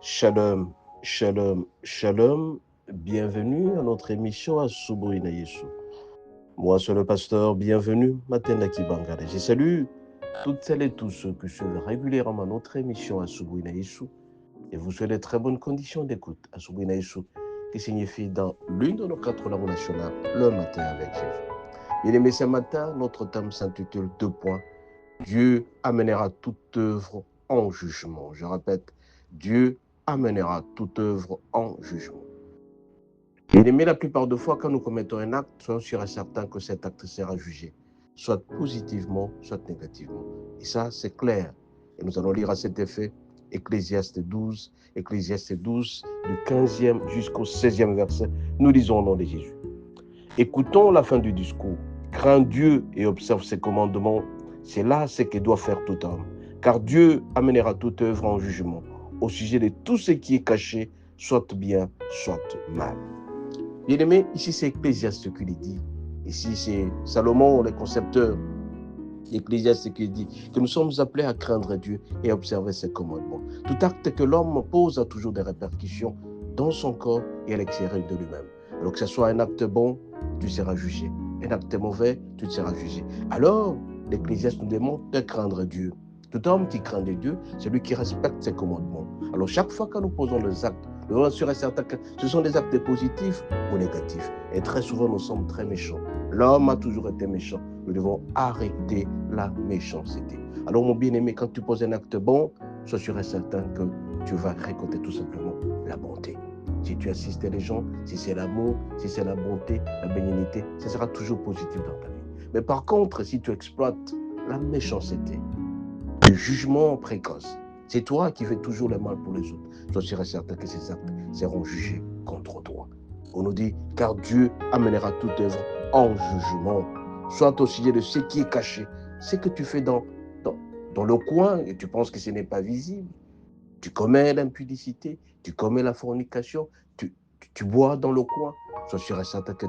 Shalom, shalom, shalom. Bienvenue à notre émission à Asubuhi na Yesu. Moi, c'est le pasteur. Bienvenue, Matenda Kibangale. Je salue toutes celles et tous ceux qui suivent régulièrement notre émission à Asubuhi na Yesu et vous souhaite de très bonnes conditions d'écoute. À Asubuhi na Yesu, qui signifie dans l'une de nos 4 langues nationales, le matin avec Jésus. Bien aimé, ce matin, notre thème s'intitule 2 points. Dieu amènera toute œuvre en jugement. Je répète, Dieu amènera toute œuvre en jugement. Mais la plupart des fois, quand nous commettons un acte, soyons sûrs et certains que cet acte sera jugé, soit positivement, soit négativement. Et ça, c'est clair. Et nous allons lire à cet effet Ecclésiaste 12, du 15e jusqu'au 16e verset. Nous lisons au nom de Jésus. Écoutons la fin du discours. Crains Dieu et observe ses commandements. C'est là ce que doit faire tout homme. Car Dieu amènera toute œuvre en jugement au sujet de tout ce qui est caché, soit bien, soit mal. Bien-aimé, ici c'est Ecclésiaste qui le dit. Ici c'est Salomon, le concepteur d'Ecclésiaste qui dit que nous sommes appelés à craindre Dieu et à observer ses commandements. Tout acte que l'homme pose a toujours des répercussions dans son corps et à l'extérieur de lui-même. Alors que ce soit un acte bon, tu seras jugé. Un acte mauvais, tu seras jugé. Alors, l'Ecclésiaste nous demande de craindre Dieu. Tout homme qui craint de Dieu, c'est lui qui respecte ses commandements. Alors, chaque fois que nous posons des actes, nous devons assurer certains que ce sont des actes positifs ou négatifs. Et très souvent, nous sommes très méchants. L'homme a toujours été méchant. Nous devons arrêter la méchanceté. Alors, mon bien-aimé, quand tu poses un acte bon, sois sûr et certain que tu vas récolter tout simplement la bonté. Si tu assistes les gens, si c'est l'amour, si c'est la bonté, la bénignité, ça sera toujours positif dans ta vie. Mais par contre, si tu exploites la méchanceté, le jugement précoce, c'est toi qui fais toujours le mal pour les autres. Sois sûr et certain que ces actes seront jugés contre toi. On nous dit, car Dieu amènera toute œuvre en jugement, soit au sujet de ce qui est caché, ce que tu fais dans le coin et tu penses que ce n'est pas visible. Tu commets l'impudicité, tu commets la fornication, tu bois dans le coin. Sois sûr et certain que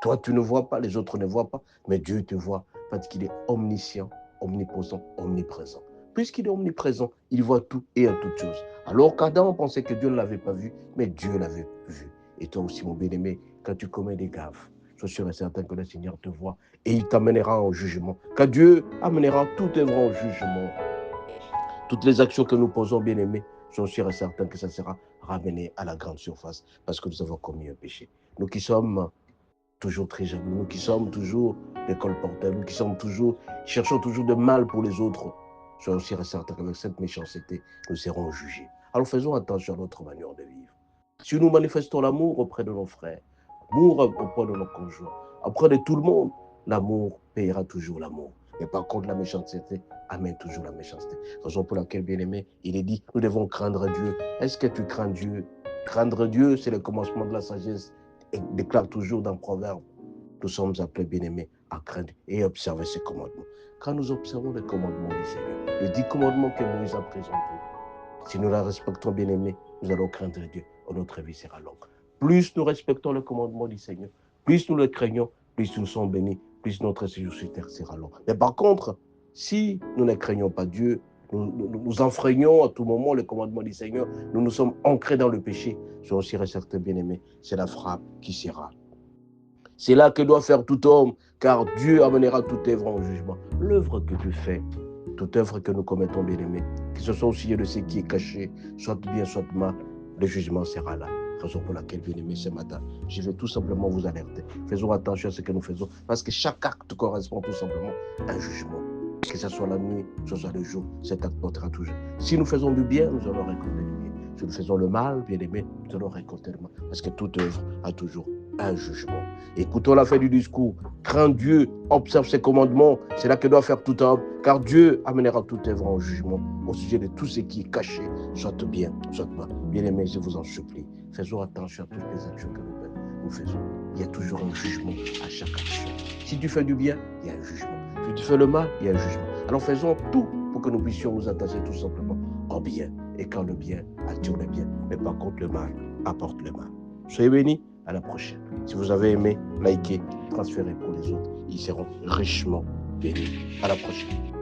toi, tu ne vois pas, les autres ne voient pas, mais Dieu te voit parce qu'il est omniscient, omniposant, omniprésent. Puisqu'il est omniprésent, il voit tout et en toutes choses. Alors qu'Adam pensait que Dieu ne l'avait pas vu, mais Dieu l'avait vu. Et toi aussi, mon bien-aimé, quand tu commets des gaffes, sois sûr et certain que le Seigneur te voit et il t'amènera en jugement. Car Dieu amènera toute œuvre en jugement. Toutes les actions que nous posons, bien-aimés, sont sûrs et certains que ça sera ramené à la grande surface parce que nous avons commis un péché. Nous qui sommes toujours très jaloux, nous qui sommes toujours des colporteurs, nous qui cherchons toujours de mal pour les autres, soyons sûrs et certains qu'avec cette méchanceté, nous serons jugés. Alors faisons attention à notre manière de vivre. Si nous manifestons l'amour auprès de nos frères, l'amour auprès de nos conjoints, auprès de tout le monde, l'amour payera toujours l'amour. Et par contre, la méchanceté amène toujours la méchanceté. Raison pour laquelle, bien aimé, il est dit, nous devons craindre Dieu. Est-ce que tu crains Dieu? Craindre Dieu, c'est le commencement de la sagesse. Et déclare toujours dans Proverbe, nous sommes appelés, bien aimés, à craindre et observer ses commandements. Quand nous observons les commandements du Seigneur, les 10 commandements que Moïse a présentés, si nous la respectons, bien aimés, nous allons craindre Dieu et notre vie sera longue. Plus nous respectons le commandement du Seigneur, plus nous le craignons, plus nous sommes bénis, plus notre séjour sur terre sera long. Mais par contre, si nous ne craignons pas Dieu, nous enfreignons à tout moment le commandement du Seigneur, nous sommes ancrés dans le péché, soyons sûrs et certains, bien-aimés, c'est la frappe qui sera. C'est là que doit faire tout homme, car Dieu amènera toute œuvre en jugement. L'œuvre que tu fais, toute œuvre que nous commettons, bien-aimés, que ce soit au sujet de ce qui est caché, soit bien, soit mal, le jugement sera là. Raison pour laquelle, bien-aimés, ce matin, je vais tout simplement vous alerter. Faisons attention à ce que nous faisons, parce que chaque acte correspond tout simplement à un jugement. Que ce soit la nuit, que ce soit le jour, cet acte portera toujours. Si nous faisons du bien, nous allons récolter du bien. Si nous faisons le mal, bien-aimés, nous allons récolter le mal. Parce que toute œuvre a toujours un jugement. Écoutons la fin du discours. Crains Dieu, observe ses commandements. C'est là que doit faire tout homme, car Dieu amènera toute œuvre en jugement au sujet de tout ce qui est caché, soit bien, soit mal. Bien-aimés, je vous en supplie, faisons attention à toutes les actions que nous faisons. Il y a toujours un jugement à chaque action. Si tu fais du bien, il y a un jugement. Si tu fais le mal, il y a un jugement. Alors faisons tout pour que nous puissions nous attacher tout simplement au bien. Et quand le bien attire le bien, mais par contre le mal apporte le mal. Soyez bénis, à la prochaine. Si vous avez aimé, likez, transférez pour les autres. Ils seront richement bénis. À la prochaine.